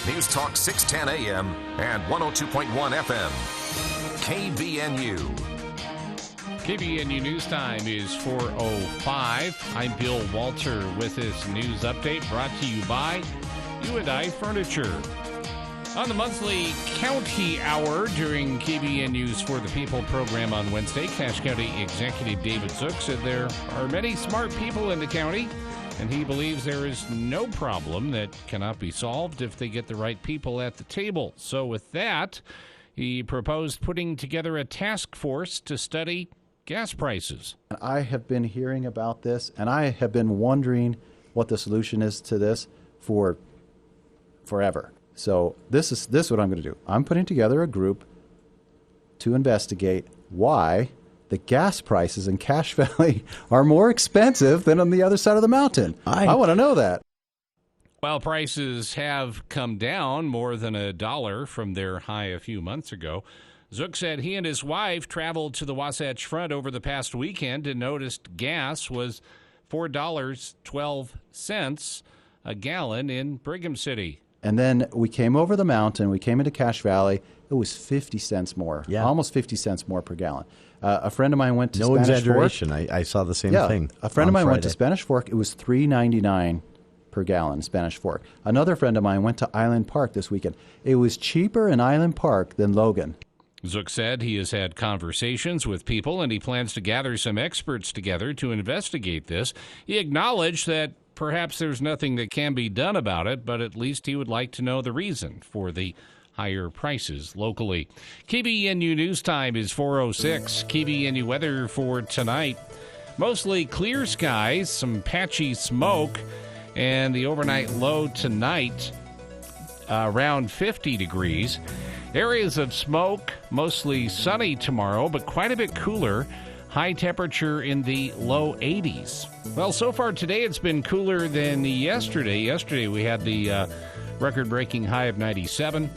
News Talk 610 AM and 102.1 FM. KBNU. KBNU News Time is 4:05. I'm Bill Walter with this news update brought to you by U&I Furniture. On the monthly County Hour during KBNU's For the People program on Wednesday, Cache County Executive David Zook said there are many smart people in the county, and he believes there is no problem that cannot be solved if they get the right people at the table. So with that, he proposed putting together a task force to study gas prices. I have been hearing about this, and I have been wondering what the solution is to this for forever. So this is what I'm going to do. I'm putting together a group to investigate why the gas prices in Cache Valley are more expensive than on the other side of the mountain. I want to know that. While prices have come down more than $1 from their high a few months ago, Zook said he and his wife traveled to the Wasatch Front over the past weekend and noticed gas was $4.12 a gallon in Brigham City. And then we came over the mountain, we came into Cache Valley, it was 50 cents more, almost 50 cents more per gallon. A friend of mine went to Spanish exaggeration. Fork. I saw the same thing. A friend of mine went to Spanish Fork, it was $3.99 per gallon, Spanish Fork. Another friend of mine went to Island Park this weekend. It was cheaper in Island Park than Logan. Zook said he has had conversations with people and he plans to gather some experts together to investigate this. He acknowledged that perhaps there's nothing that can be done about it, but at least he would like to know the reason for the higher prices locally. KBNU News Time is 4:06. KBNU weather for tonight. Mostly clear skies, some patchy smoke, and the overnight low tonight around 50 degrees. Areas of smoke, mostly sunny tomorrow, but quite a bit cooler. High temperature in the low 80s. Well, so far today it's been cooler than yesterday. Yesterday we had the record-breaking high of 97.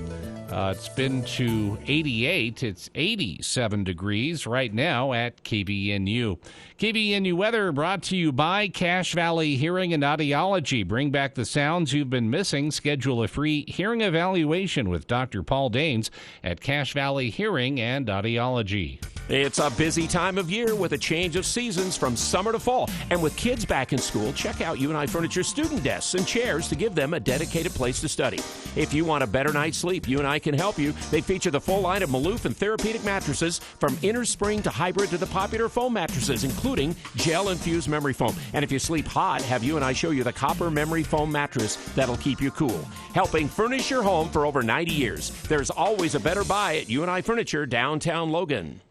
It's been to 88. It's 87 degrees right now at KBNU. KBNU weather brought to you by Cache Valley Hearing and Audiology. Bring back the sounds you've been missing. Schedule a free hearing evaluation with Dr. Paul Danes at Cache Valley Hearing and Audiology. It's a busy time of year with a change of seasons from summer to fall. And with kids back in school, check out U&I Furniture student desks and chairs to give them a dedicated place to study. If you want a better night's sleep, U&I can help you. They feature the full line of Maloof and therapeutic mattresses, from inner spring to hybrid to the popular foam mattresses, including gel-infused memory foam. And if you sleep hot, have U&I show you the copper memory foam mattress that'll keep you cool. Helping furnish your home for over 90 years. There's always a better buy at U&I Furniture, downtown Logan.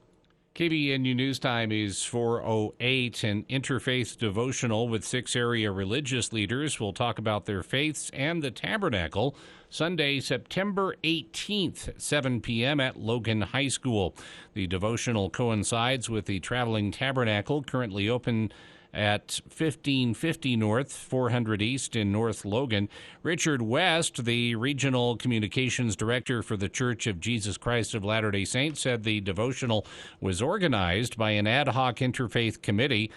KBNU News Time is 4:08. An interfaith devotional with 6 area religious leaders will talk about their faiths and the tabernacle Sunday, September 18th, 7 p.m. at Logan High School. The devotional coincides with the Traveling Tabernacle, currently open at 1550 North, 400 East in North Logan. Richard West, the Regional Communications Director for the Church of Jesus Christ of Latter-day Saints, said the devotional was organized by an ad hoc interfaith committee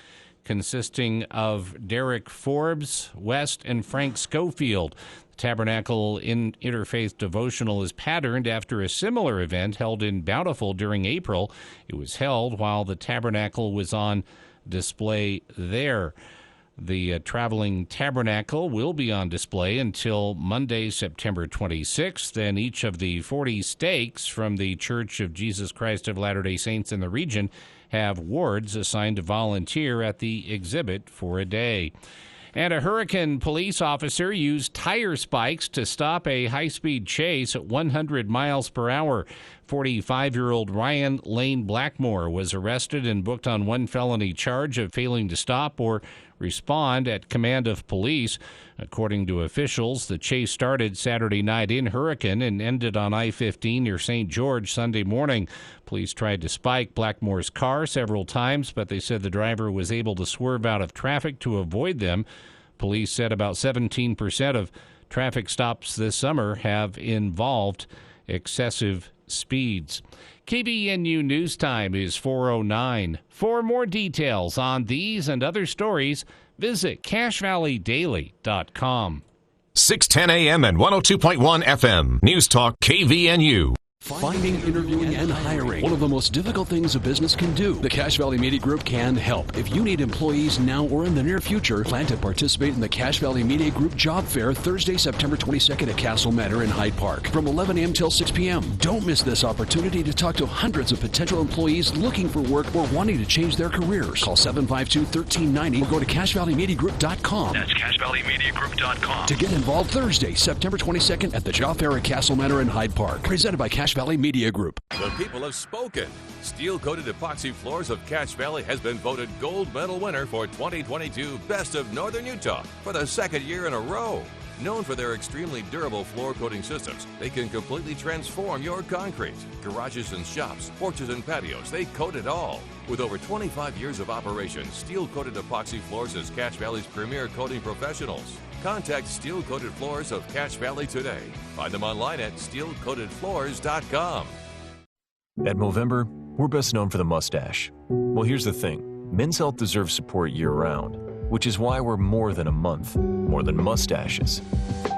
consisting of Derek Forbes, West, and Frank Schofield. The Tabernacle Interfaith Devotional is patterned after a similar event held in Bountiful during April. It was held while the Tabernacle was on display there. The Traveling Tabernacle will be on display until Monday, September 26th, and each of the 40 stakes from the Church of Jesus Christ of Latter-day Saints in the region have wards assigned to volunteer at the exhibit for a day. And a Hurricane police officer used tire spikes to stop a high-speed chase at 100 miles per hour. 45-year-old Ryan Lane Blackmore was arrested and booked on one felony charge of failing to stop or respond at command of police. According to officials, the chase started Saturday night in Hurricane and ended on I-15 near St. George Sunday morning. Police tried to spike Blackmore's car several times, but they said the driver was able to swerve out of traffic to avoid them. Police said about 17% of traffic stops this summer have involved excessive speeds. KBNU News Time is 4:09. For more details on these and other stories, visit CacheValleyDaily.com. 610 AM and 102.1 FM. News Talk KVNU. Finding, interviewing, and hiring. One of the most difficult things a business can do. The Cache Valley Media Group can help. If you need employees now or in the near future, plan to participate in the Cache Valley Media Group Job Fair Thursday, September 22nd at Castle Manor in Hyde Park from 11 a.m. till 6 p.m. Don't miss this opportunity to talk to hundreds of potential employees looking for work or wanting to change their careers. Call 752-1390 or go to CacheValleyMediaGroup.com. That's CacheValleyMediaGroup.com to get involved Thursday, September 22nd at the Job Fair at Castle Manor in Hyde Park. Presented by Cache Valley Media Group. The people have spoken. Steel-coated epoxy floors of Cache Valley has been voted gold medal winner for 2022 Best of Northern Utah for the second year in a row. Known for their extremely durable floor coating systems, they can completely transform your concrete. Garages and shops, porches and patios, they coat it all. With over 25 years of operation, steel-coated epoxy floors is Cache Valley's premier coating professionals. Contact Steel Coated Floors of Cache Valley today. Find them online at steelcoatedfloors.com. At Movember, we're best known for the mustache. Well, here's the thing. Men's health deserves support year-round, which is why we're more than a month, more than mustaches.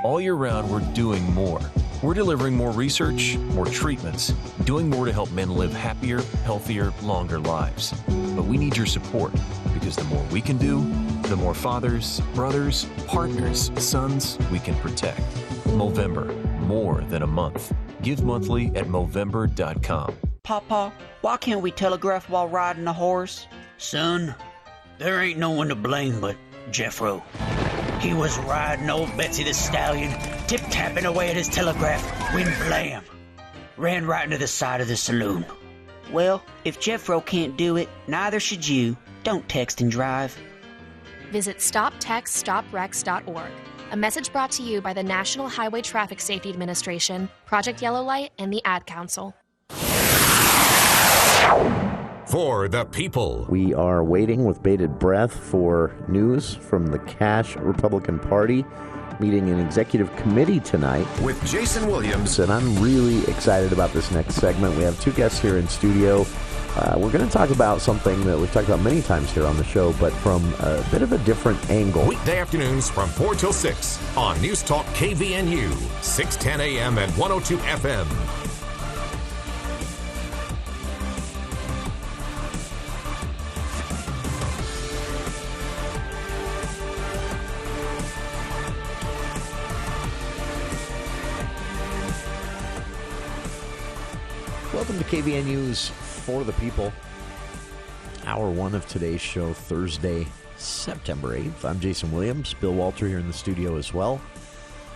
All year round, we're doing more. We're delivering more research, more treatments, doing more to help men live happier, healthier, longer lives. But we need your support, because the more we can do, the more fathers, brothers, partners, sons we can protect. Movember, more than a month. Give monthly at Movember.com. Papa, why can't we telegraph while riding a horse? Son, there ain't no one to blame but Jeffro. He was riding old Betsy the Stallion, tip-tapping away at his telegraph, when blam! Ran right into the side of the saloon. Well, if Jeffro can't do it, neither should you. Don't text and drive. Visit StopTextStopWrecks.org. A message brought to you by the National Highway Traffic Safety Administration, Project Yellow Light, and the Ad Council. For the people. We are waiting with bated breath for news from the Cache Republican Party meeting an executive committee tonight. With Jason Williams. And I'm really excited about this next segment. We have two guests here in studio. We're going to talk about something that we've talked about many times here on the show, but from a bit of a different angle. Weekday afternoons from 4 till 6 on News Talk KVNU, 610 AM and 102 FM. Welcome to KVNU's For the People. Hour one of today's show, Thursday, September 8th. I'm Jason Williams. Bill Walter here in the studio as well.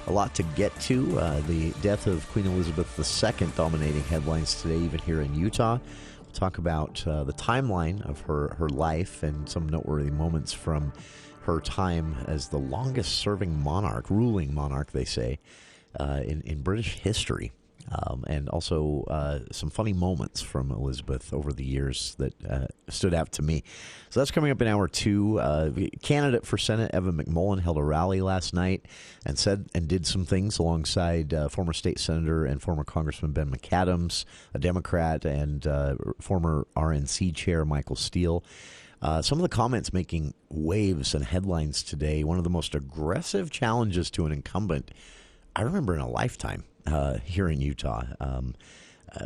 A lot to get to. The death of Queen Elizabeth II dominating headlines today, even here in Utah. We'll talk about the timeline of her life and some noteworthy moments from her time as the longest-serving monarch, ruling monarch, they say, in British history. And also some funny moments from Elizabeth over the years that stood out to me. So that's coming up in hour two. Candidate for Senate Evan McMullen held a rally last night and said and did some things alongside former state senator and former Congressman Ben McAdams, a Democrat, and former RNC chair Michael Steele. Some of the comments making waves and headlines today. One of the most aggressive challenges to an incumbent I remember in a lifetime. Here in Utah.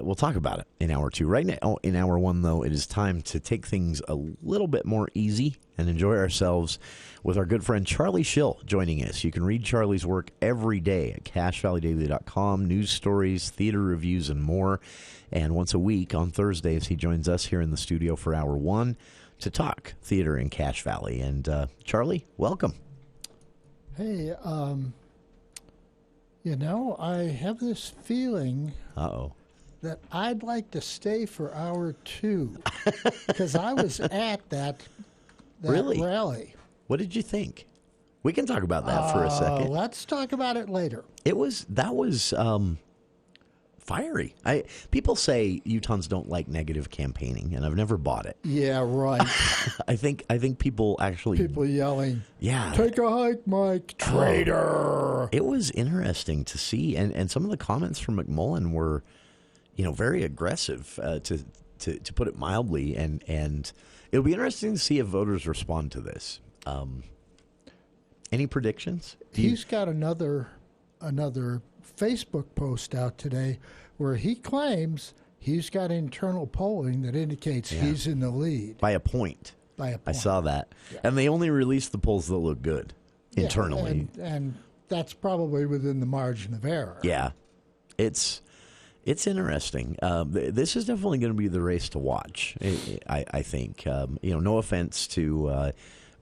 We'll talk about it in hour two. Right now, in hour one, though, it is time to take things a little bit more easy and enjoy ourselves with our good friend Charlie Schill joining us. You can read Charlie's work every day at CacheValleyDaily.com, news stories, theater reviews, and more. And once a week on Thursdays, he joins us here in the studio for hour one to talk theater in Cache Valley. And Charlie, welcome. Hey, I have this feeling that I'd like to stay for hour two because I was at that really? Rally. What did you think? We can talk about that for a second. Let's talk about it later. That was fiery. People say Utahns don't like negative campaigning, and I've never bought it. Yeah, right. I think people yelling. Yeah, take a hike, Mike. Traitor. It was interesting to see, and some of the comments from McMullen were, very aggressive to put it mildly, and it'll be interesting to see if voters respond to this. Any predictions? He's got another Facebook post out today where he claims he's got internal polling that indicates he's in the lead. By a point. I saw that. Yeah. And they only released the polls that look good internally. And that's probably within the margin of error. Yeah. It's interesting. This is definitely going to be the race to watch, I think. No offense to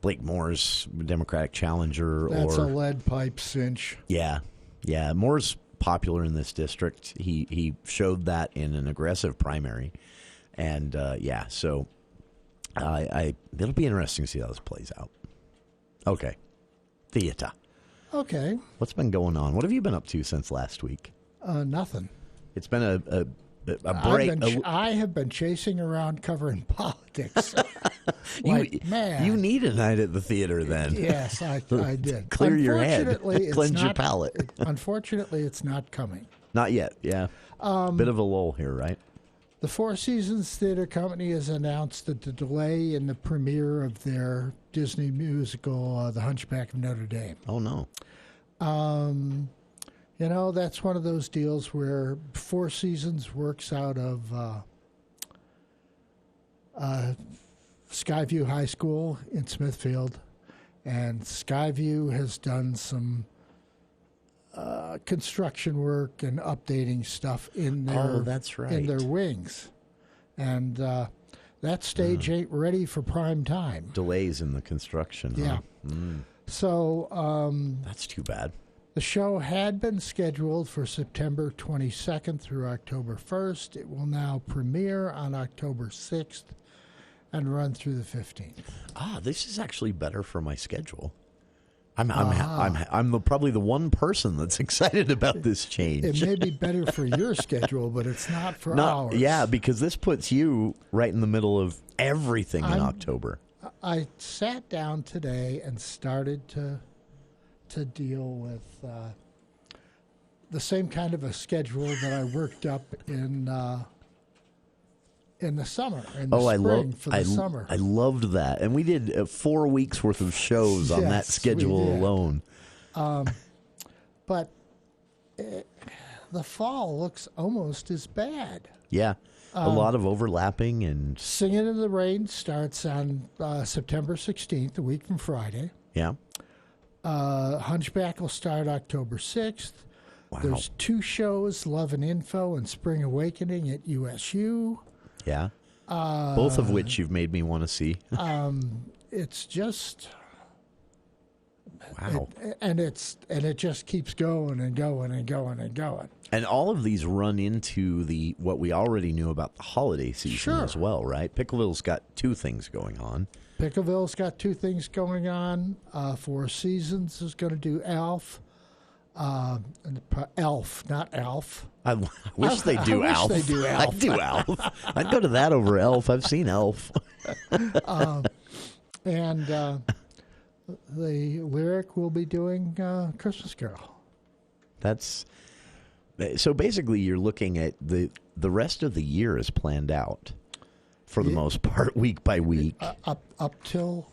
Blake Moore's Democratic challenger. That's a lead pipe cinch. Yeah. Moore's popular in this district. He showed that in an aggressive primary. And, so it'll be interesting to see how this plays out. Okay. Theater. Okay. What's been going on? What have you been up to since last week? Nothing. It's been a break. I have been chasing around covering politics. You need a night at the theater then. Yes, I did. Clear your head. Cleanse your palate. Unfortunately, it's not coming. Not yet, yeah. Bit of a lull here, right? The Four Seasons Theater Company has announced that the delay in the premiere of their Disney musical, The Hunchback of Notre Dame. Oh, no. That's one of those deals where Four Seasons works out of Skyview High School in Smithfield, and Skyview has done some construction work and updating stuff in their that's right. in their wings, and that stage ain't ready for prime time. Delays in the construction. Yeah. Huh? So that's too bad. The show had been scheduled for September 22nd through October 1st. It will now premiere on October 6th and run through the 15th. This is actually better for my schedule. I'm probably the one person that's excited about this change. It may be better for your schedule, but it's not for ours. Yeah, because this puts you right in the middle of everything in October. I sat down today and started to deal with the same kind of a schedule that I worked up in the summer, in the spring for the summer. I loved that. And we did 4 weeks worth of shows on that schedule alone. But the fall looks almost as bad. Yeah. A lot of overlapping. And Singing in the Rain starts on September 16th, a week from Friday. Yeah. Hunchback will start October 6th. Wow. There's 2 shows, Love and Info and Spring Awakening at USU. Yeah. Both of which you've made me want to see. It's just... Wow. It just keeps going and going and going and going. And all of these run into what we already knew about the holiday season as well, right? Pickleville's got 2 things going on. Pickleville's got 2 things going on. Four Seasons is going to do Elf. Elf, not Elf. I wish they do Elf. Wish they do Elf. I'd do Elf. I'd go to that over Elf. I've seen Elf. And the Lyric will be doing Christmas Carol. So basically you're looking at the rest of the year is planned out. For the most part, week by week. Up till,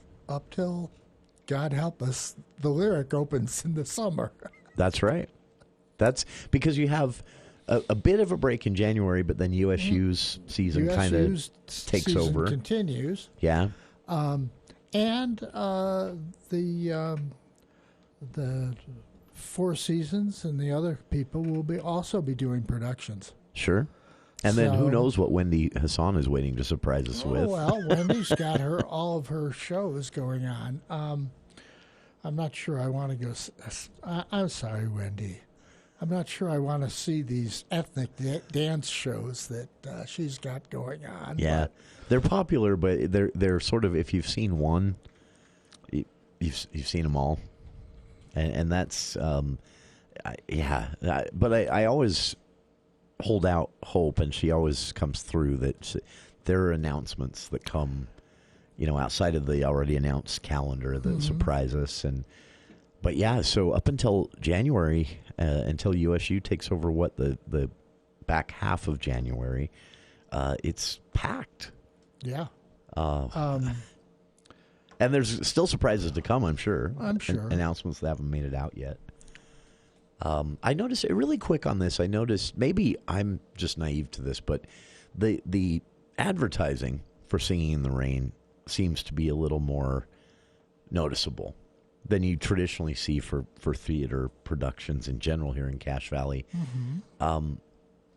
God help us, the Lyric opens in the summer. That's right. That's because you have a bit of a break in January, but then USU's season kind of takes over. Continues. Yeah. And the Four Seasons and the other people will also be doing productions. Sure. And then who knows what Wendy Hassan is waiting to surprise us with. Well, Wendy's got all of her shows going on. I'm not sure I want to go. I'm sorry, Wendy. I'm not sure I want to see these ethnic dance shows that she's got going on. Yeah, they're popular, but they're sort of, if you've seen one, you've seen them all, and that's But I always hold out hope, and she always comes through that there are announcements that come, outside of the already announced calendar that surprise us. But yeah, so up until January, until USU takes over the back half of January, it's packed. Yeah. And there's still surprises to come, I'm sure. I'm sure. Announcements that haven't made it out yet. I noticed really quick on this. I noticed, maybe I'm just naive to this, but the advertising for Singing in the Rain seems to be a little more noticeable than you traditionally see for theater productions in general here in Cache Valley. Mm-hmm.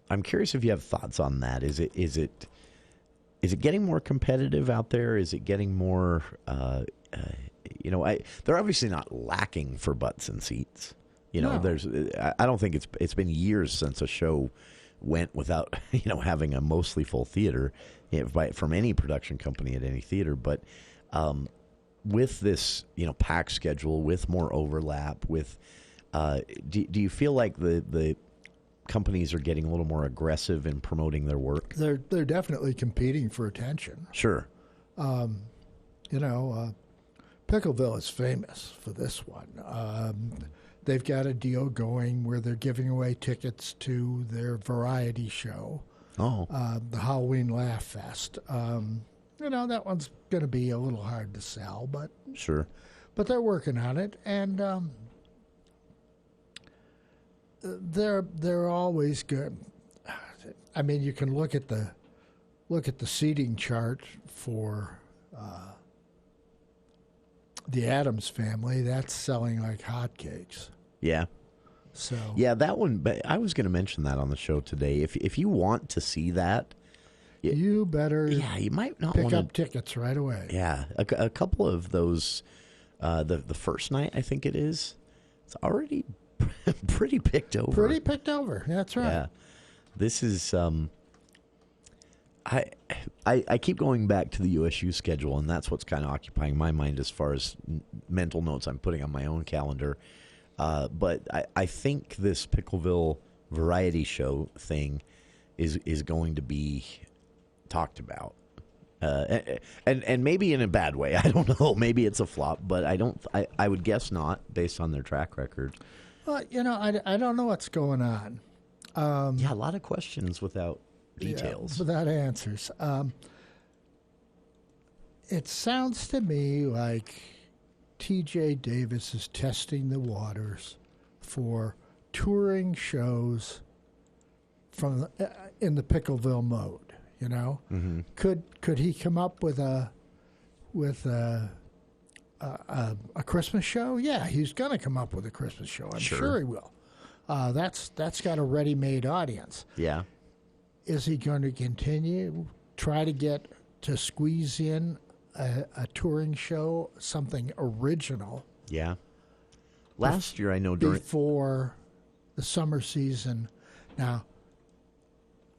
I'm curious if you have thoughts on that. Is it getting more competitive out there? Is it getting more? They're obviously not lacking for butts and seats. I don't think it's been years since a show went without having a mostly full theater from any production company at any theater. But with this pack schedule, with more overlap, with do you feel like the companies are getting a little more aggressive in promoting their work? They're definitely competing for attention. Sure. Pickleville is famous for this one. They've got a deal going where they're giving away tickets to their variety show. Oh. The Halloween Laugh Fest. That one's going to be a little hard to sell, but sure. But they're working on it, and they're always good. I mean, you can look at the seating chart for the Addams Family. That's selling like hotcakes. Yeah. So yeah, that one. But I was going to mention that on the show today. If you want to see that, you better. Yeah, you might not pick up tickets right away. Yeah, a couple of those. The first night, I think it is. It's already pretty picked over. Pretty picked over. That's right. Yeah. This is. I keep going back to the USU schedule, and that's what's kind of occupying my mind as far as mental notes I'm putting on my own calendar. But I think this Pickleville variety show thing is going to be talked about, and maybe in a bad way. I don't know. Maybe it's a flop, but I would guess not, based on their track record. Well, I don't know what's going on. A lot of questions without details, without answers. It sounds to me like T.J. Davis is testing the waters for touring shows from in the Pickleville mode. Mm-hmm. Could he come up with a Christmas show? Yeah, he's going to come up with a Christmas show. I'm sure he will. That's got a ready-made audience. Yeah. Is he going to continue try to squeeze in a touring show, something original? Yeah. Last year, I know before the summer season. Now,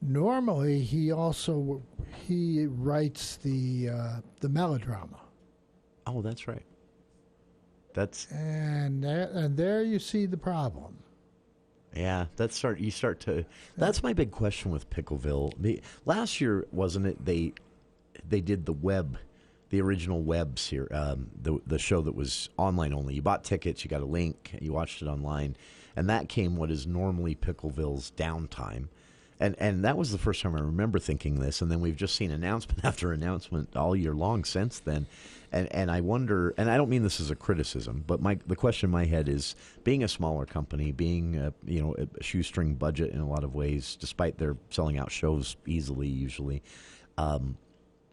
normally he writes the melodrama. Oh, that's right. And there you see the problem. Yeah, that's my big question with Pickleville. Last year, wasn't it? They did the original web series, the show that was online only. You bought tickets, you got a link, you watched it online, and that came what is normally Pickleville's downtime. And that was the first time I remember thinking this, and then we've just seen announcement after announcement all year long since then. And I wonder, and I don't mean this as a criticism, but the question in my head is, being a smaller company, being a shoestring budget in a lot of ways, despite their selling out shows easily usually,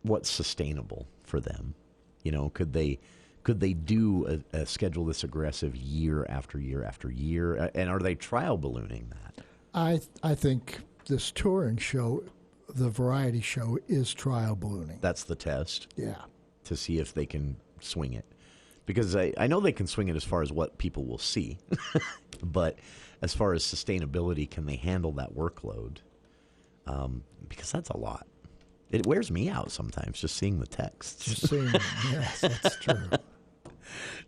what's sustainable for them? Could they do a schedule this aggressive year after year after year? And are they trial ballooning that? I think this touring show, the variety show, is trial ballooning. That's the test? Yeah. To see if they can swing it. Because I know they can swing it as far as what people will see. But as far as sustainability, can they handle that workload? Because that's a lot. It wears me out sometimes, just seeing the texts. Just seeing them, yes, that's true.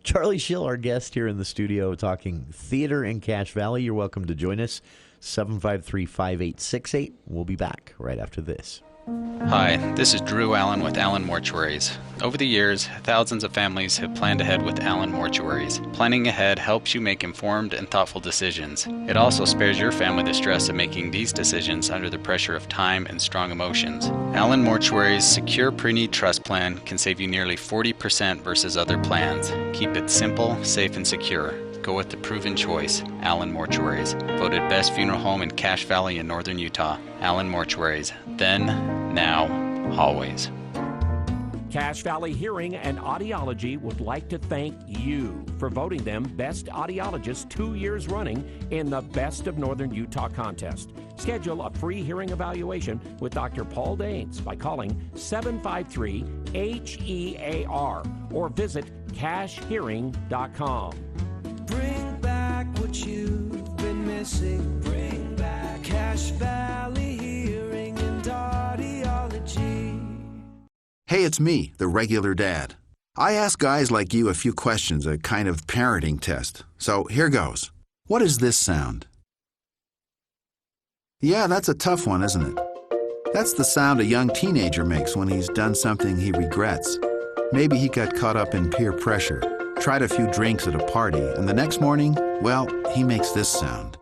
Charlie Schill, our guest here in the studio, talking theater in Cache Valley. You're welcome to join us. 753-5868. We'll be back right after this. Hi, this is Drew Allen with Allen Mortuaries. Over the years, thousands of families have planned ahead with Allen Mortuaries. Planning ahead helps you make informed and thoughtful decisions. It also spares your family the stress of making these decisions under the pressure of time and strong emotions. Allen Mortuaries' secure pre-need trust plan can save you nearly 40% versus other plans. Keep it simple, safe, and secure. Go with the proven choice, Allen Mortuaries. Voted best funeral home in Cache Valley in northern Utah. Allen Mortuaries. Then, now, always. Cache Valley Hearing and Audiology would like to thank you for voting them Best Audiologist 2 years running in the Best of Northern Utah contest. Schedule a free hearing evaluation with Dr. Paul Daines by calling 753-HEAR or visit cachehearing.com. Bring back what you've been missing. Bring back Cache Valley Hearing and Audiology. Hey, it's me, the regular dad. I ask guys like you a few questions, a kind of parenting test. So here goes. What is this sound? Yeah, that's a tough one, isn't it? That's the sound a young teenager makes when he's done something he regrets. Maybe he got caught up in peer pressure, tried a few drinks at a party, and the next morning, well, he makes this sound.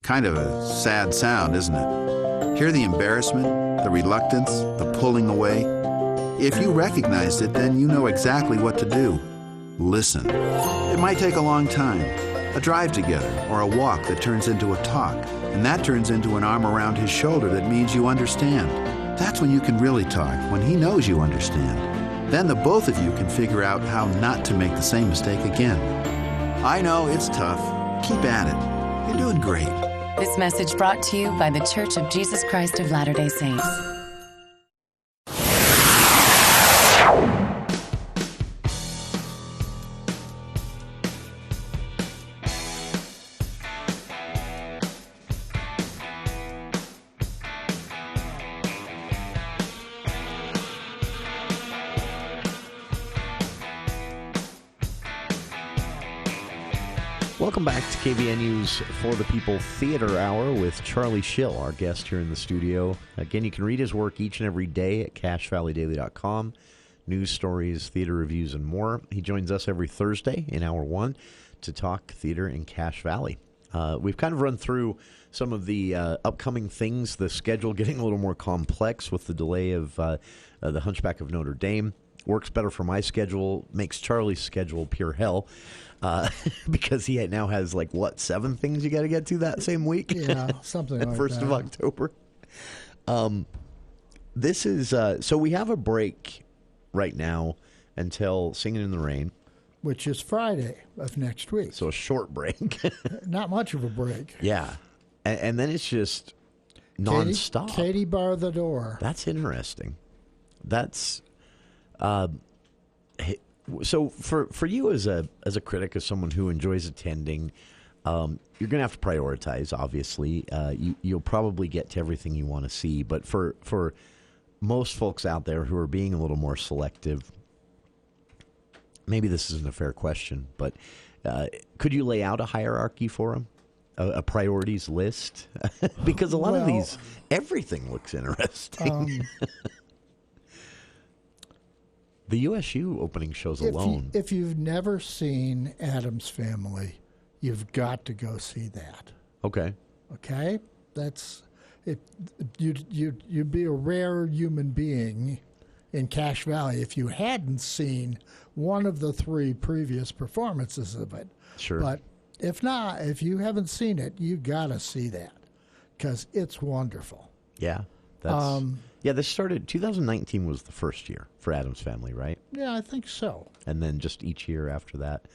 Kind of a sad sound, isn't it? Hear the embarrassment, the reluctance, the pulling away. If you recognized it, then you know exactly what to do. Listen. It might take a long time, a drive together, or a walk that turns into a talk, and that turns into an arm around his shoulder that means you understand. That's when you can really talk, when he knows you understand. Then the both of you can figure out how not to make the same mistake again. I know it's tough. Keep at it. You're doing great. This message brought to you by The Church of Jesus Christ of Latter-day Saints. Welcome back to KVNU's For the People Theater Hour with Charlie Schill, our guest here in the studio. Again, you can read his work each and every day at CacheValleyDaily.com. News stories, theater reviews, and more. He joins us every Thursday in Hour 1 to talk theater in Cache Valley. We've kind of run through some of the upcoming things, the schedule getting a little more complex with the delay of the Hunchback of Notre Dame. Works better for my schedule, makes Charlie's schedule pure hell. Because he now has, 7 things you got to get to that same week? Yeah, something like that. 1st of October. This is, so we have a break right now until Singing in the Rain. Which is Friday of next week. So a short break. Not much of a break. Yeah. And then it's just nonstop. Katie bar the door. That's interesting. That's... So for you as a critic, as someone who enjoys attending, you're going to have to prioritize, obviously. You'll probably get to everything you want to see. But for most folks out there who are being a little more selective, maybe this isn't a fair question, but could you lay out a hierarchy for them? A priorities list? Because a lot of these, everything looks interesting. The USU opening shows alone. If you've never seen Addams Family, you've got to go see that. Okay. Okay? That's it. You'd be a rare human being in Cache Valley if you hadn't seen one of the 3 previous performances of it. Sure. But if not, if you haven't seen it, you got to see that because it's wonderful. Yeah. This started, 2019 was the first year for Addams Family, right? Yeah, I think so. And then just each year after that.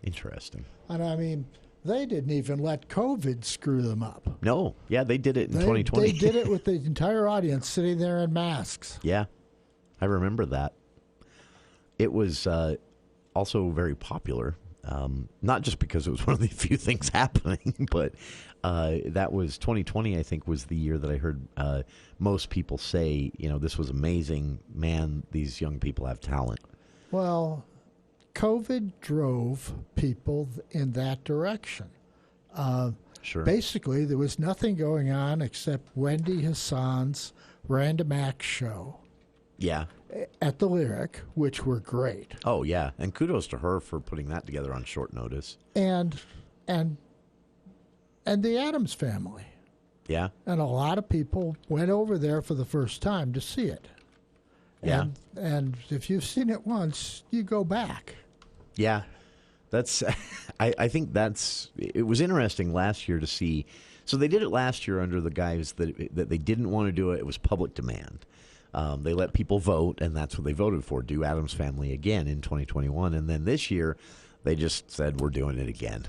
Interesting. And I mean, they didn't even let COVID screw them up. No. Yeah, they did it in 2020. They did it with the entire audience sitting there in masks. Yeah, I remember that. It was also very popular, not just because it was one of the few things happening, but that was 2020, I think, was the year that I heard most people say, this was amazing. Man, these young people have talent. Well, COVID drove people in that direction. Sure. Basically, there was nothing going on except Wendy Hassan's Random Acts show. Yeah. At the Lyric, which were great. Oh, yeah. And kudos to her for putting that together on short notice. And the Addams Family. Yeah. And a lot of people went over there for the first time to see it. Yeah. And if you've seen it once, you go back. Yeah. That's, I think it was interesting last year to see. So they did it last year under the guise that they didn't want to do it. It was public demand. They let people vote, and that's what they voted for, do Addams Family again in 2021. And then this year, they just said, we're doing it again.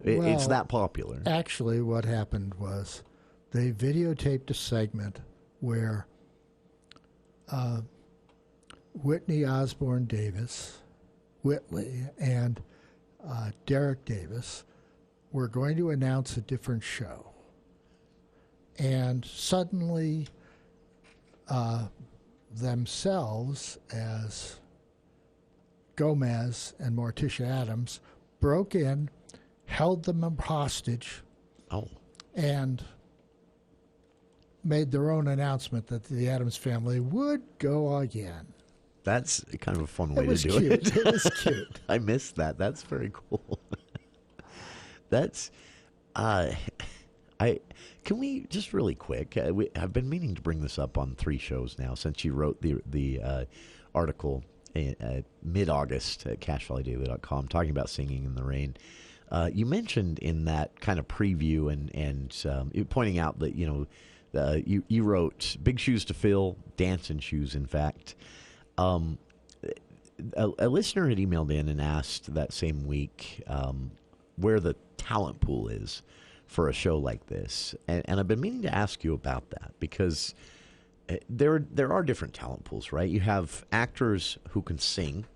It's that popular. Actually, what happened was they videotaped a segment where Whitney Osborne Davis, Whitley, and Derek Davis were going to announce a different show. And suddenly, themselves as Gomez and Morticia Addams broke in, held them hostage, and made their own announcement that the Addams Family would go again. That's kind of a fun way to do it. it. It was cute. I missed that. That's very cool. That's, can we just really quick? I've been meaning to bring this up on 3 shows now since you wrote the article mid-August at CashValleyDaily.com talking about Singing in the Rain. You mentioned in that kind of preview and pointing out that you wrote Big Shoes to Fill, Dancing Shoes, in fact. A listener had emailed in and asked that same week where the talent pool is for a show like this. And I've been meaning to ask you about that because there are different talent pools, right? You have actors who can sing,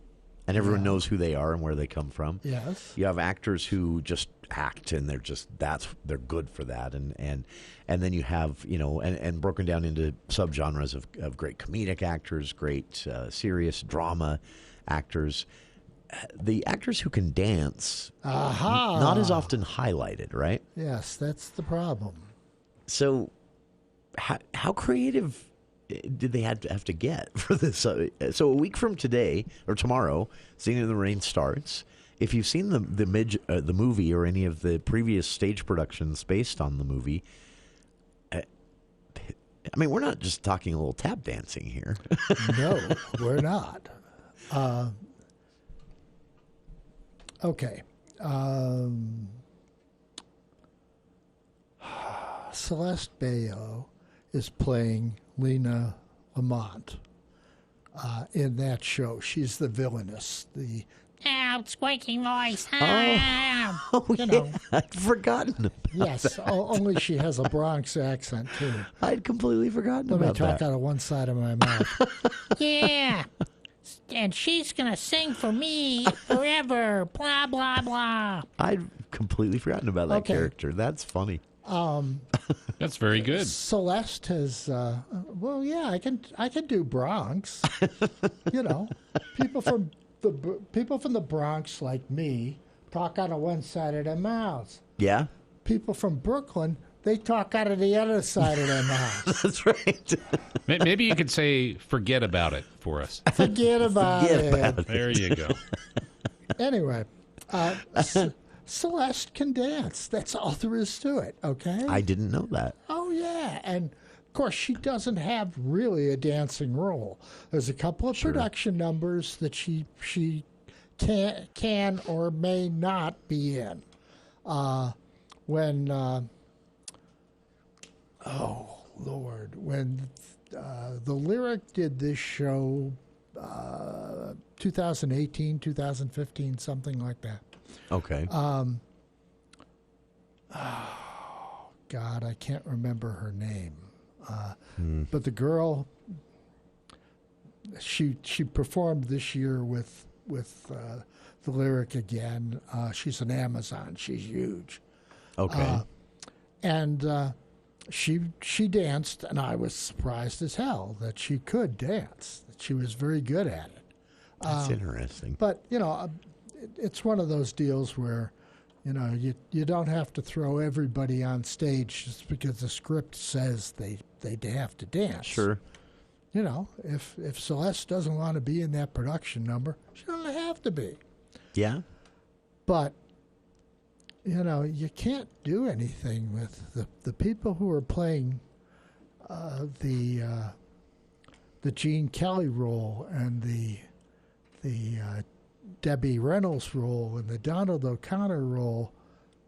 and everyone knows who they are and where they come from. Yes. You have actors who just act, and they're good for that. And then you have, and broken down into subgenres of great comedic actors, great serious drama actors. The actors who can dance, not as often highlighted, right? Yes, that's the problem. So how creative did they have to get for this? So a week from today, or tomorrow, Singing in the Rain starts. If you've seen the movie or any of the previous stage productions based on the movie, I mean, we're not just talking a little tap dancing here. No, we're not. Okay. Celeste Bayo is playing Lena Lamont in that show. She's the villainess, the squeaky voice. Yeah, I'd forgotten about yes, only she has a Bronx accent, too. I'd completely forgotten about that. Let me talk that. out of one side of my mouth. Yeah. And she's going to sing for me forever. Blah, blah, blah. I'd completely forgotten about that character. That's funny. That's very good. Celeste has, I can do Bronx. People from the Bronx like me talk out of one side of their mouths. Yeah. People from Brooklyn, they talk out of the other side of their mouths. That's right. Maybe you could say "forget about it" for us. Forget about it. There you go. Anyway, Celeste can dance. That's all there is to it. Okay. I didn't know that. Oh yeah, and of course she doesn't have really a dancing role. There's a couple of production numbers that she can or may not be in. When the Lyric did this show 2018, 2015, something like that. Okay. God, I can't remember her name. But the girl, she performed this year with the Lyric again. She's an Amazon. She's huge. Okay. And she danced, and I was surprised as hell that she could dance. That she was very good at it. That's interesting. But it's one of those deals where You don't have to throw everybody on stage just because the script says they have to dance. Sure. If Celeste doesn't want to be in that production number, she doesn't have to be. Yeah. But, you can't do anything with the people who are playing the Gene Kelly role and the Debbie Reynolds role and the Donald O'Connor role.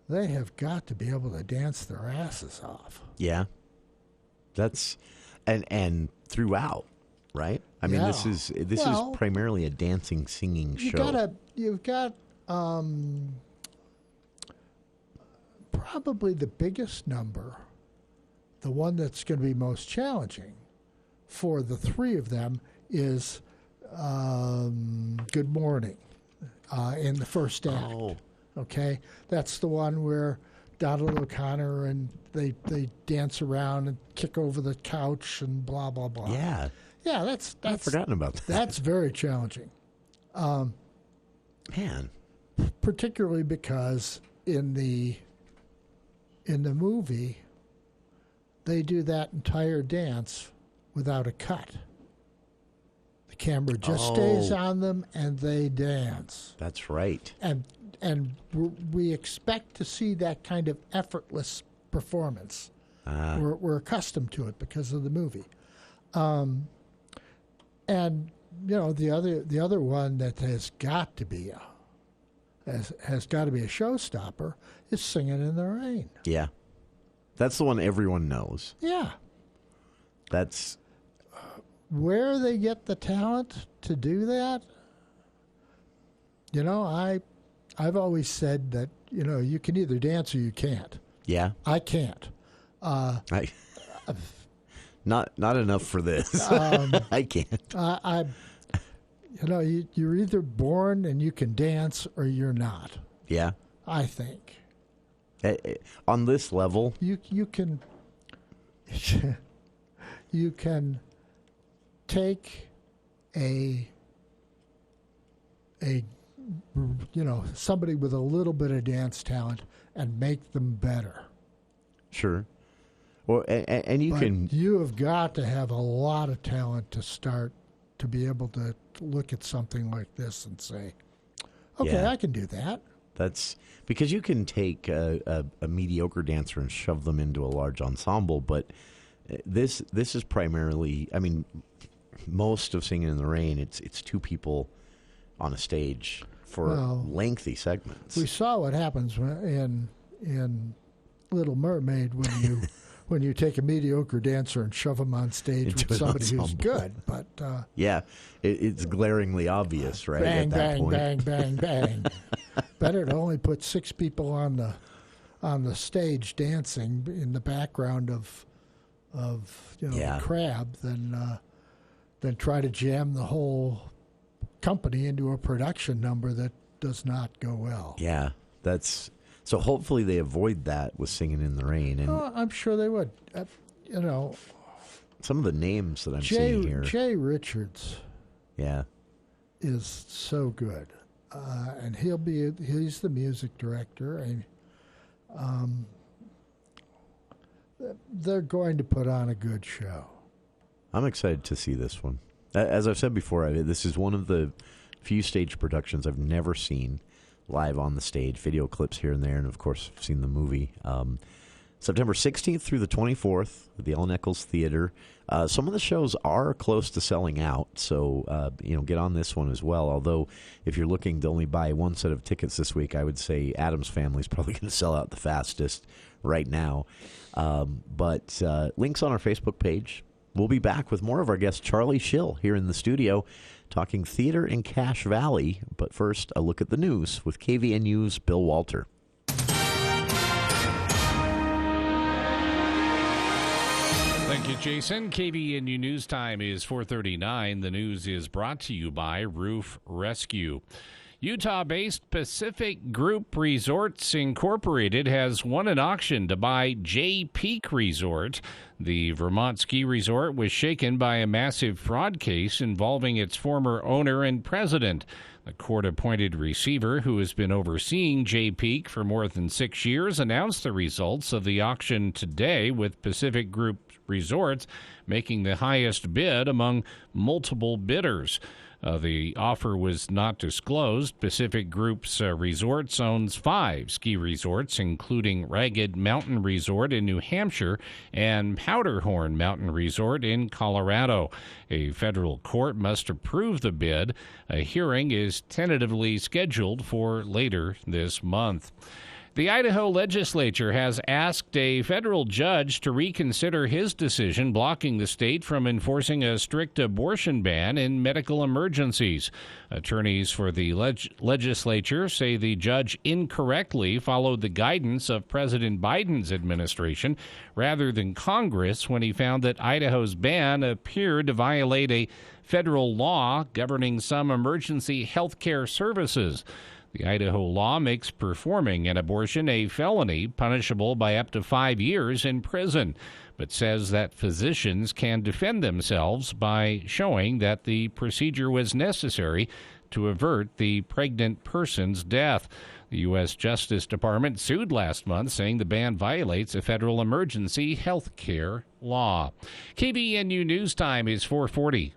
They have got to be able to dance their asses off. Yeah. That's and throughout, right? I mean, this is primarily a dancing, singing show. You've got probably the biggest number, the one that's going to be most challenging for the three of them is Good Morning in the first act. Oh. Okay? That's the one where Donald O'Connor and they dance around and kick over the couch and blah, blah, blah. Yeah. Yeah, that's I've forgotten about that. That's very challenging. Man. Particularly because in the movie, they do that entire dance without a cut. The camera just stays on them and they dance. That's right. And we expect to see that kind of effortless performance. We're accustomed to it because of the movie. And the other one that has got to be a showstopper is Singing in the Rain. Yeah. That's the one everyone knows. Yeah. That's where they get the talent to do that. I've always said that, you can either dance or you can't. Yeah. I can't. Not enough for this. I can't. You're either born and you can dance or you're not. Yeah. I think. On this level, you can you can take somebody with a little bit of dance talent and make them better. Sure. Well, and you have got to have a lot of talent to start to be able to look at something like this and say, okay, I can do that. That's because you can take a mediocre dancer and shove them into a large ensemble, but this is primarily, I mean, most of Singing in the Rain, it's two people on a stage for lengthy segments. We saw what happens in Little Mermaid when you take a mediocre dancer and shove them on stage with somebody who's good. But it's glaringly obvious, right? Bang, at that bang, point. bang, bang, bang. Better to only put 6 people on the stage dancing in the background of the crab than try to jam the whole company into a production number that does not go well. Yeah, so hopefully they avoid that with Singing in the Rain. And I'm sure they would. Some of the names that I'm seeing here. Jay Richards. Yeah. Is so good. And he's the music director. And they're going to put on a good show. I'm excited to see this one. As I've said before, this is one of the few stage productions I've never seen live on the stage. Video clips here and there, and of course, I've seen the movie. September 16th through the 24th at the Ellen Eccles Theater. Some of the shows are close to selling out, so get on this one as well. Although, if you're looking to only buy one set of tickets this week, I would say Addams Family is probably going to sell out the fastest right now. But links on our Facebook page. We'll be back with more of our guest Charlie Schill here in the studio, talking theater in Cache Valley. But first, a look at the news with KVNU's Bill Walter. Thank you, Jason. KVNU News Time is 4:39. The news is brought to you by Roof Rescue. Utah-based Pacific Group Resorts Incorporated has won an auction to buy Jay Peak Resort. The Vermont ski resort was shaken by a massive fraud case involving its former owner and president. The court-appointed receiver, who has been overseeing Jay Peak for more than 6 years, announced the results of the auction today, with Pacific Group Resorts making the highest bid among multiple bidders. The offer was not disclosed. Pacific Group's Resorts owns 5 ski resorts, including Ragged Mountain Resort in New Hampshire and Powderhorn Mountain Resort in Colorado. A federal court must approve the bid. A hearing is tentatively scheduled for later this month. The Idaho legislature has asked a federal judge to reconsider his decision blocking the state from enforcing a strict abortion ban in medical emergencies. Attorneys for the legislature say the judge incorrectly followed the guidance of President Biden's administration rather than Congress when he found that Idaho's ban appeared to violate a federal law governing some emergency health care services. The Idaho law makes performing an abortion a felony punishable by up to 5 years in prison, but says that physicians can defend themselves by showing that the procedure was necessary to avert the pregnant person's death. The U.S. Justice Department sued last month, saying the ban violates a federal emergency health care law. KVNU News Time is 4:40.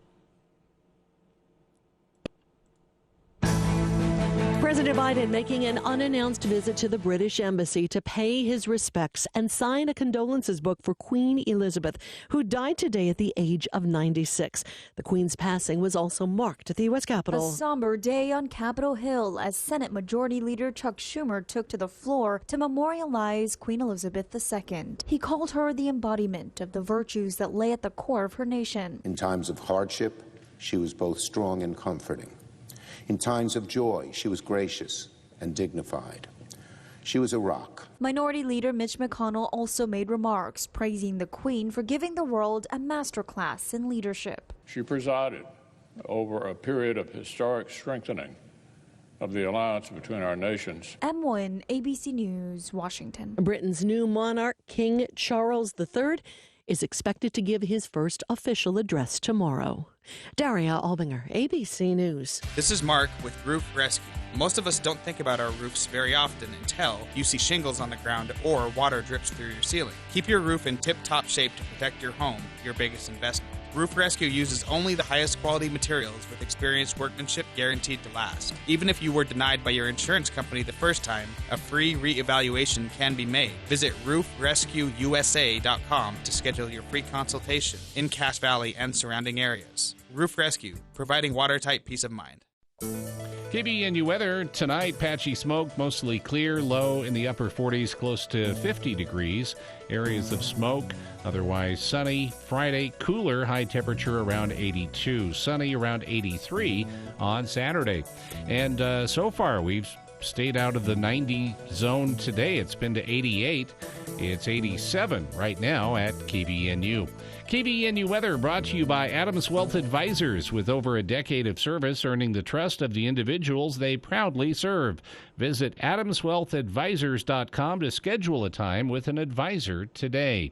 President Biden making an unannounced visit to the British Embassy to pay his respects and sign a condolences book for Queen Elizabeth, who died today at the age of 96. The Queen's passing was also marked at the U.S. Capitol. A somber day on Capitol Hill as Senate Majority Leader Chuck Schumer took to the floor to memorialize Queen Elizabeth II. He called her the embodiment of the virtues that lay at the core of her nation. In times of hardship, she was both strong and comforting. In times of joy, she was gracious and dignified. She was a rock. Minority Leader Mitch McConnell also made remarks praising the Queen for giving the world a masterclass in leadership. She presided over a period of historic strengthening of the alliance between our nations. M1 ABC News, Washington. Britain's new monarch, King Charles III, is expected to give his first official address tomorrow. Daria Albinger, ABC News. This is Mark with Roof Rescue. Most of us don't think about our roofs very often until you see shingles on the ground or water drips through your ceiling. Keep your roof in tip-top shape to protect your home, your biggest investment. Roof Rescue uses only the highest quality materials with experienced workmanship guaranteed to last. Even if you were denied by your insurance company the first time, a free re-evaluation can be made. Visit roofrescueusa.com to schedule your free consultation in Cache Valley and surrounding areas. Roof Rescue, providing watertight peace of mind. KBNU weather tonight, patchy smoke, mostly clear, low in the upper 40s, close to 50 degrees. Areas of smoke, otherwise sunny. Friday, cooler, high temperature around 82. Sunny around 83 on Saturday. And so far, we've stayed out of the 90 zone today. It's been to 88. It's 87 right now at KBNU. KBNU weather brought to you by Adams Wealth Advisors, with over a decade of service earning the trust of the individuals they proudly serve. Visit adamswealthadvisors.com to schedule a time with an advisor today.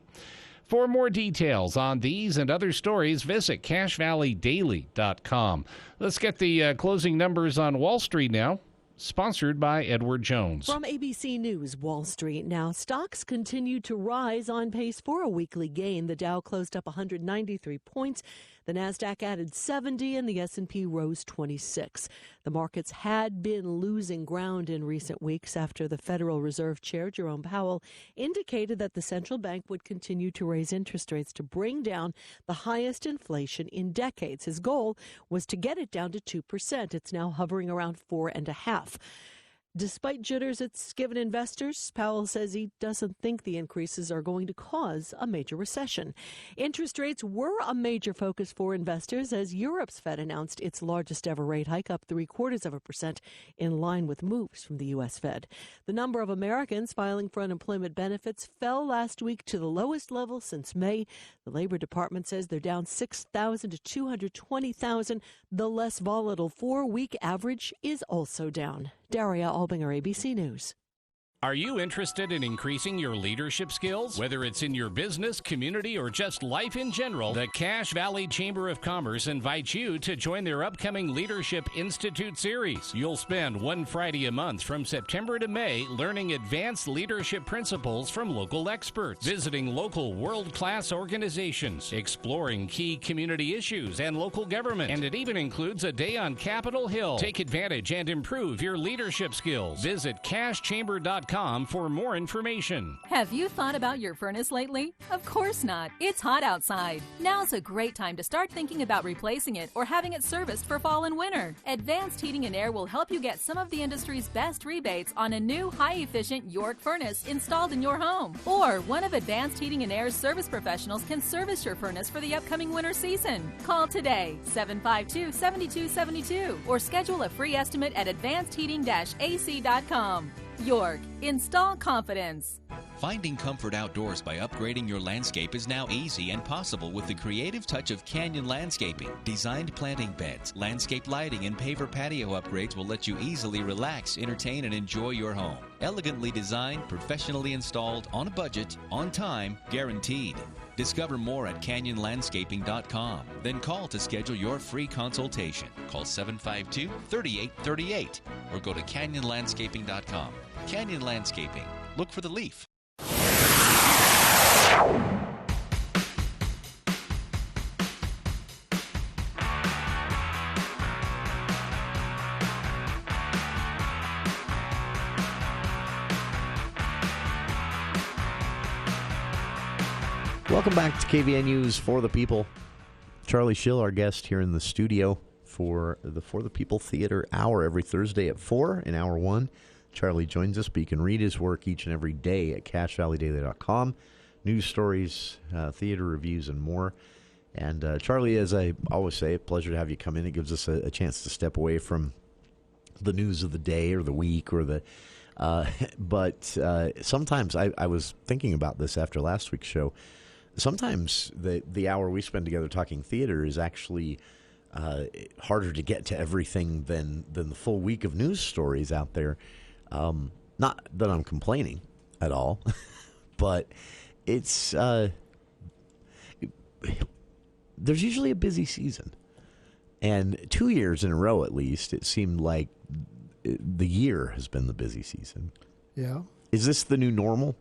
For more details on these and other stories, visit CacheValleyDaily.com. Let's get the closing numbers on Wall Street now. Sponsored by Edward Jones. From ABC News, Wall Street. Now, stocks continue to rise on pace for a weekly gain. The Dow closed up 193 points. The Nasdaq added 70 and the S&P rose 26. The markets had been losing ground in recent weeks after the Federal Reserve Chair, Jerome Powell, indicated that the central bank would continue to raise interest rates to bring down the highest inflation in decades. His goal was to get it down to 2%. It's now hovering around 4.5%. Despite jitters it's given investors, Powell says he doesn't think the increases are going to cause a major recession. Interest rates were a major focus for investors as Europe's Fed announced its largest ever rate hike, up 0.75%, in line with moves from the U.S. Fed. The number of Americans filing for unemployment benefits fell last week to the lowest level since May. The Labor Department says they're down 6,000 to 220,000. The less volatile 4-week average is also down. Daria Albinger, ABC News. Are you interested in increasing your leadership skills? Whether it's in your business, community, or just life in general, the Cache Valley Chamber of Commerce invites you to join their upcoming Leadership Institute series. You'll spend one Friday a month from September to May learning advanced leadership principles from local experts, visiting local world-class organizations, exploring key community issues and local government, and it even includes a day on Capitol Hill. Take advantage and improve your leadership skills. Visit cachechamber.com for more information. Have you thought about your furnace lately? Of course not. It's hot outside. Now's a great time to start thinking about replacing it or having it serviced for fall and winter. Advanced Heating and Air will help you get some of the industry's best rebates on a new high-efficient York furnace installed in your home. Or one of Advanced Heating and Air's service professionals can service your furnace for the upcoming winter season. Call today, 752-7272, or schedule a free estimate at advancedheating-ac.com. York, install confidence. Finding comfort outdoors by upgrading your landscape is now easy and possible with the creative touch of Canyon Landscaping. Designed planting beds, landscape lighting, and paver patio upgrades will let you easily relax, entertain, and enjoy your home. Elegantly designed, professionally installed, on a budget, on time, guaranteed. Discover more at canyonlandscaping.com. Then call to schedule your free consultation. Call 752-3838 or go to canyonlandscaping.com. Canyon Landscaping. Look for the leaf. Welcome back to KVN News For the People. Charlie Schill, our guest here in the studio for the For the People Theater Hour every Thursday at 4 in Hour 1. Charlie joins us, but you can read his work each and every day at CacheValleyDaily.com. News stories, theater reviews, and more. And Charlie, as I always say, a pleasure to have you come in. It gives us a chance to step away from the news of the day or the week or the... but sometimes I was thinking about this after last week's show. Sometimes the hour we spend together talking theater is actually harder to get to everything than the full week of news stories out there. Not that I'm complaining at all, but it's there's usually a busy season. And 2 years in a row, at least, it seemed like the year has been the busy season. Yeah. Is this the new normal?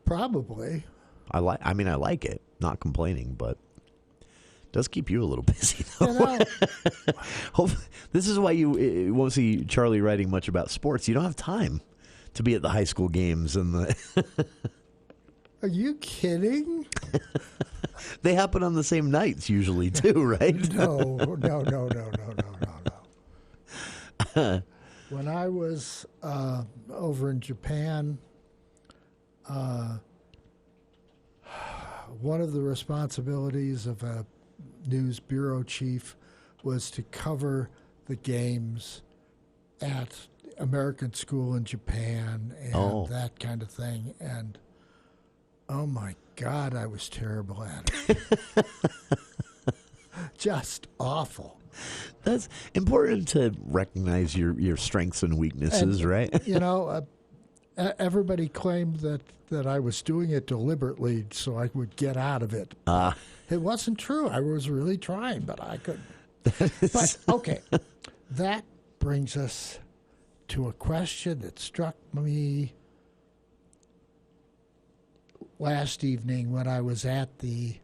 Probably. I like it. Not complaining, but it does keep you a little busy, though. This is why you won't see Charlie writing much about sports. You don't have time to be at the high school games and the. Are you kidding? They happen on the same nights usually, too, right? No. When I was over in Japan, one of the responsibilities of a news bureau chief was to cover the games at American school in Japan and that kind of thing. And, oh, my God, I was terrible at it. Just awful. That's important to recognize your strengths and weaknesses, and, right? You know, everybody claimed that I was doing it deliberately so I would get out of it. It wasn't true. I was really trying, but I couldn't. But, okay, that brings us to a question that struck me last evening when I was at the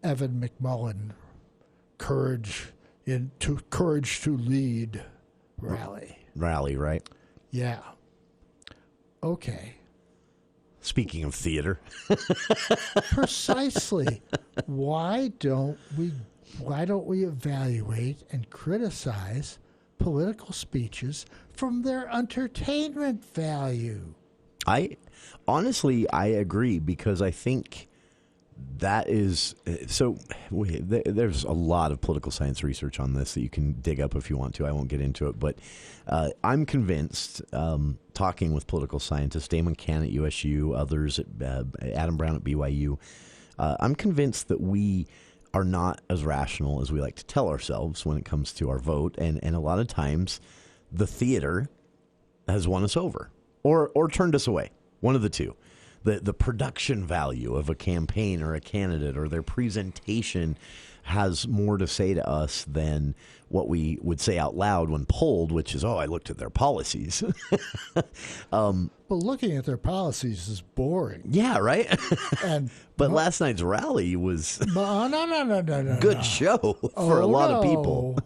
Evan McMullen Courage to Lead rally. Rally, right? Yeah. Okay. Speaking of theater. Precisely. Why don't we evaluate and criticize political speeches from their entertainment value. I agree, because I think that is so. There's a lot of political science research on this that you can dig up if you want to. I won't get into it, but I'm convinced, talking with political scientists, Damon Cann at USU, others, Adam Brown at BYU, I'm convinced that we are not as rational as we like to tell ourselves when it comes to our vote, and a lot of times the theater has won us over or turned us away. One of the two. The production value of a campaign or a candidate or their presentation has more to say to us than what we would say out loud when polled, which is, I looked at their policies. Well, looking at their policies is boring. Yeah, right? But No. last night's rally was No. good show for a lot of people.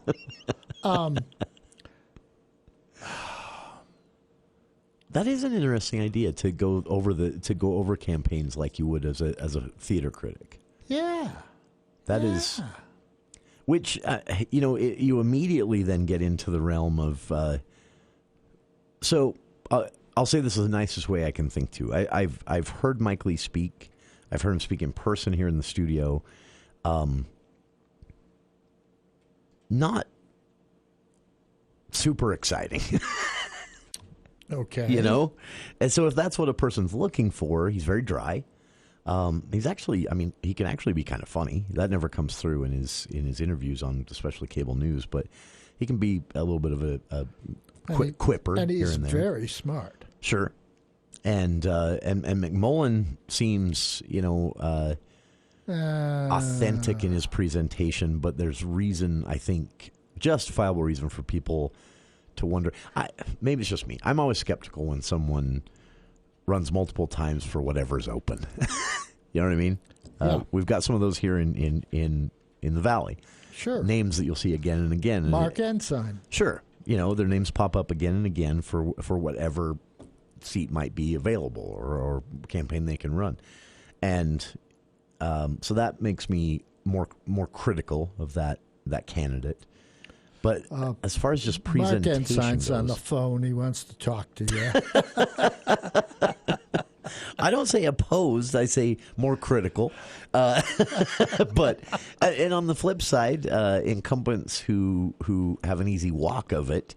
That is an interesting idea, to go over campaigns like you would as a theater critic. Yeah. That is, which you immediately then get into the realm of. I'll say this is the nicest way I can think to. I've heard Mike Lee speak. I've heard him speak in person here in the studio. Not super exciting. Okay. And so if that's what a person's looking for, he's very dry. He's actually, he can actually be kind of funny. That never comes through in his interviews on especially cable news, but he can be a little bit of a quipper and here he's and there. very smart. Sure. And McMullen seems, authentic in his presentation, but there's reason, I think, justifiable reason for people to wonder. Maybe it's just me. I'm always skeptical when someone runs multiple times for whatever's open. You know what I mean? Yeah. We've got some of those here in the Valley. Sure. Names that you'll see again and again. Mark Ensign. Sure. Their names pop up again and again for whatever seat might be available or campaign they can run. And so that makes me more critical of that candidate. But as far as just presentation Mark Ensign's goes, on the phone. He wants to talk to you. I don't say opposed. I say more critical. But and on the flip side, incumbents who have an easy walk of it.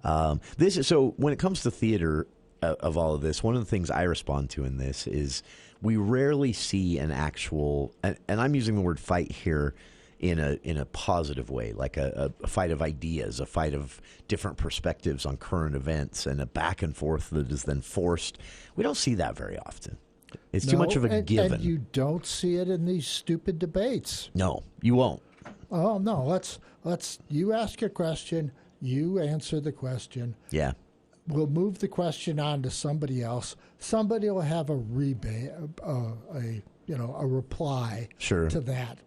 So when it comes to theater of all of this, one of the things I respond to in this is we rarely see an actual, and I'm using the word fight here in a positive way, like a fight of ideas, a fight of different perspectives on current events, and a back and forth that is then forced. We don't see that very often. It's too much of a given. And you don't see it in these stupid debates. No, you won't. Oh no, let's you ask a question, you answer the question. Yeah. We'll move the question on to somebody else. Somebody will have a reply Sure. to that.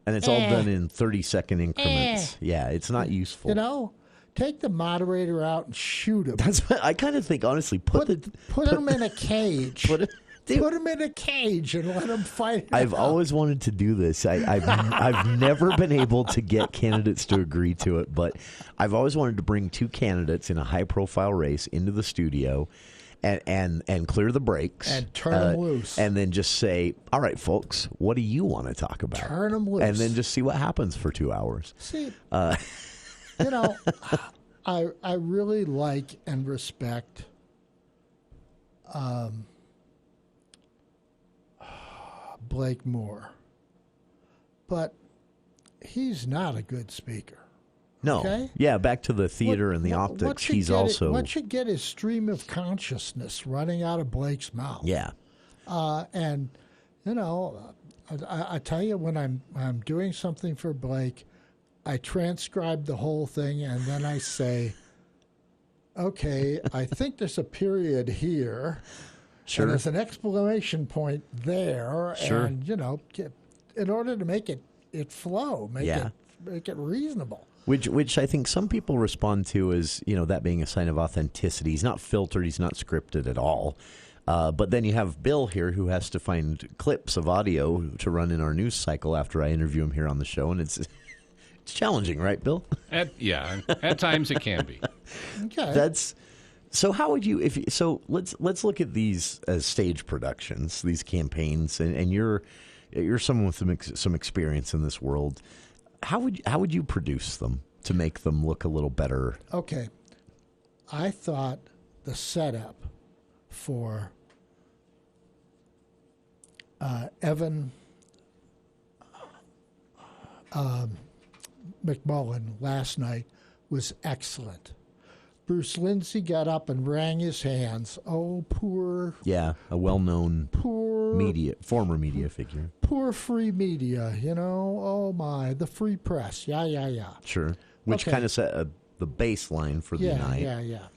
And it's all done in 30-second increments. Yeah, it's not useful. Take the moderator out and shoot him. That's what I kind of think, honestly. Put him in a cage. Put him in a cage and let him fight. I've always wanted to do this. I've never been able to get candidates to agree to it, but I've always wanted to bring two candidates in a high-profile race into the studio and clear the brakes. And turn them loose. And then just say, all right, folks, what do you want to talk about? Turn them loose. And then just see what happens for 2 hours. See, I really like and respect Blake Moore, but he's not a good speaker. No. Okay? Yeah, back to the theater and the optics. He's also... What should get his stream of consciousness running out of Blake's mouth? Yeah. And, I tell you, when I'm doing something for Blake, I transcribe the whole thing, and then I say, okay, I think there's a period here. Sure. And there's an exclamation point there. Sure. And, in order to make it flow, make it reasonable. Which I think some people respond to as, that being a sign of authenticity. He's not filtered. He's not scripted at all. But then you have Bill here who has to find clips of audio to run in our news cycle after I interview him here on the show. And It's challenging, right, Bill? At times it can be. Okay. So how would you let's look at these as stage productions, these campaigns, and you're someone with some experience in this world. How would you produce them to make them look a little better? Okay. I thought the setup for Evan McMullen last night was excellent. Bruce Lindsay got up and wrung his hands. Oh, poor... Yeah, a well-known former media figure. Poor free media, Oh, my, the free press. Yeah. Sure. Which kind of set the baseline for the night. Yeah.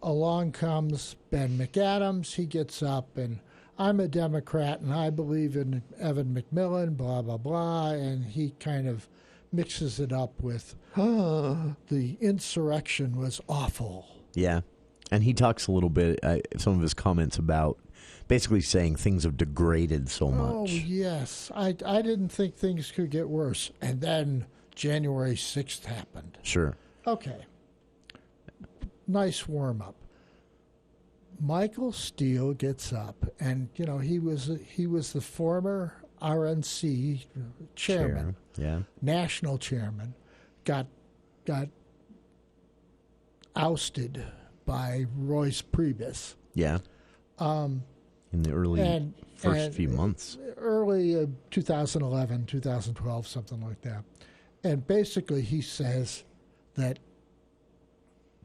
Along comes Ben McAdams. He gets up, and I'm a Democrat, and I believe in Evan McMillan, blah, blah, blah, and he kind of mixes it up with, the insurrection was awful. Yeah. And he talks a little bit, some of his comments about basically saying things have degraded so much. Oh, yes. I didn't think things could get worse. And then January 6th happened. Sure. Okay. Nice warm-up. Michael Steele gets up, and, he was the former RNC chairman. Yeah. National chairman, got ousted by Royce Priebus. Yeah. In the early first few months. Early 2011, 2012, something like that. And basically he says that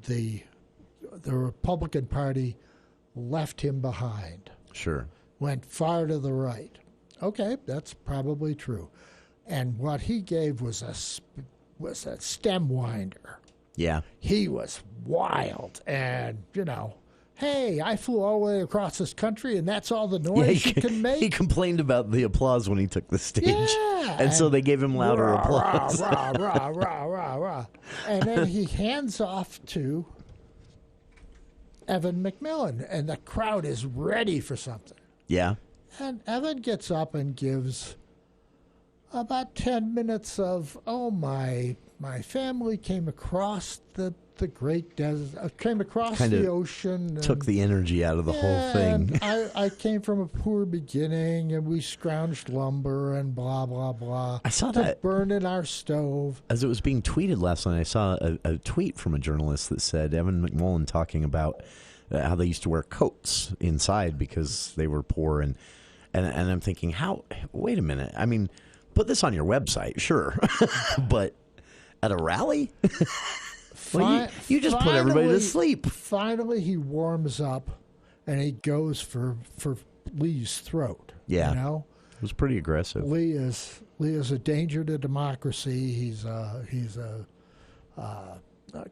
the Republican Party left him behind. Sure. Went far to the right. Okay, that's probably true. And what he gave was a stem winder. Yeah. He was wild. And, hey, I flew all the way across this country, and that's all the noise you can make. He complained about the applause when he took the stage. Yeah. And so they gave him louder applause. Rah, rah, rah, rah, rah. And then he hands off to Evan McMillan, and the crowd is ready for something. Yeah. And Evan gets up and gives about 10 minutes of, my family came across the great desert, came across the ocean. Took the energy out of the whole thing. I came from a poor beginning, and we scrounged lumber and blah, blah, blah. I saw that. Burning our stove. As it was being tweeted last night, I saw a tweet from a journalist that said Evan McMullen talking about how they used to wear coats inside because they were poor. And I'm thinking, wait a minute. I mean, put this on your website, sure. But at a rally? You just put everybody to sleep. Finally, he warms up, and he goes for Lee's throat. Yeah. It was pretty aggressive. Lee is a danger to democracy. He's a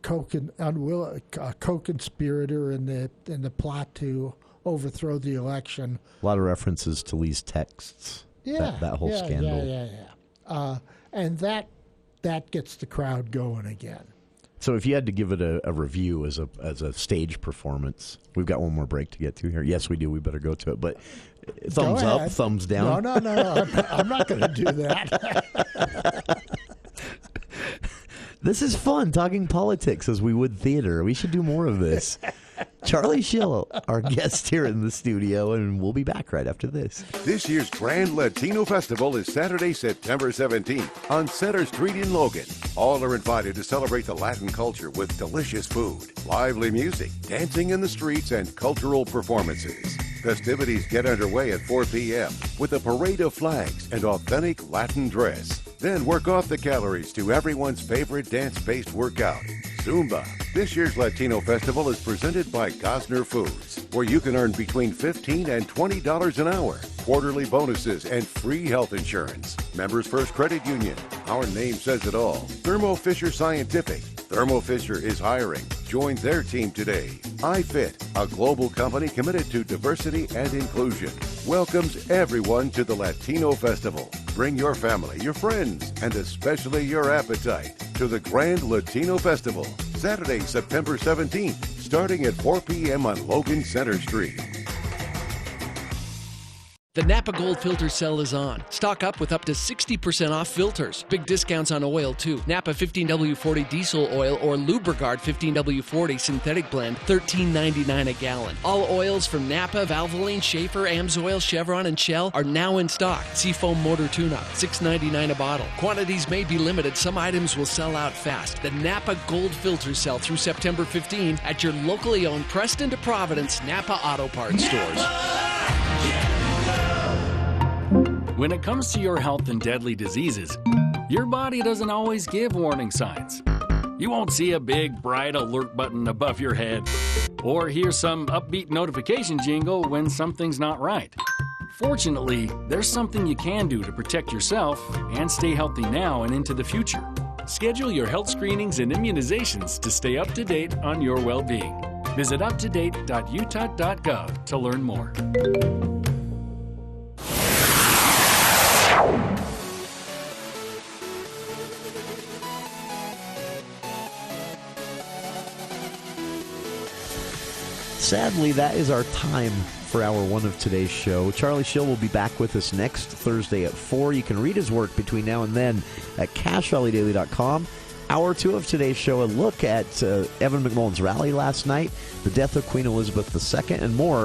co-conspirator in the plot to overthrow the election. A lot of references to Lee's texts. Yeah, that whole scandal. Yeah. And that gets the crowd going again. So if you had to give it a review as a stage performance, we've got one more break to get to here. Yes, we do. We better go to it. But thumbs up, thumbs down. No. I'm not going to do that. This is fun, talking politics as we would theater. We should do more of this. Charlie Schill, our guest here in the studio, and we'll be back right after this. This year's Grand Latino Festival is Saturday, September 17th on Center Street in Logan. All are invited to celebrate the Latin culture with delicious food, lively music, dancing in the streets, and cultural performances. Festivities get underway at 4 p.m. with a parade of flags and authentic Latin dress. Then work off the calories to everyone's favorite dance-based workout, Zumba. This year's Latino Festival is presented by Gosner Foods, where you can earn between $15 and $20 an hour, quarterly bonuses, and free health insurance. Members First Credit Union. Our name says it all. Thermo Fisher Scientific. Thermo Fisher is hiring. Join their team today. iFit, a global company committed to diversity and inclusion, welcomes everyone to the Latino Festival. Bring your family, your friends, and especially your appetite to the Grand Latino Festival, Saturday, September 17th, starting at 4 p.m. on Logan Center Street. The Napa Gold Filter Sale is on. Stock up with up to 60% off filters. Big discounts on oil, too. Napa 15W40 diesel oil or Lubrigard 15W40 synthetic blend, $13.99 a gallon. All oils from Napa, Valvoline, Schaefer, Amsoil, Chevron, and Shell are now in stock. Seafoam motor tune-up, $6.99 a bottle. Quantities may be limited. Some items will sell out fast. The Napa Gold Filter Sale through September 15 at your locally owned Preston to Providence Napa Auto Parts stores. When it comes to your health and deadly diseases, your body doesn't always give warning signs. You won't see a big, bright alert button above your head or hear some upbeat notification jingle when something's not right. Fortunately, there's something you can do to protect yourself and stay healthy now and into the future. Schedule your health screenings and immunizations to stay up to date on your well-being. Visit uptodate.utah.gov to learn more. Sadly, that is our time for hour one of today's show. Charlie Schill will be back with us next Thursday at 4. You can read his work between now and then at CashValleyDaily.com. Hour two of today's show, a look at Evan McMullen's rally last night, the death of Queen Elizabeth II, and more.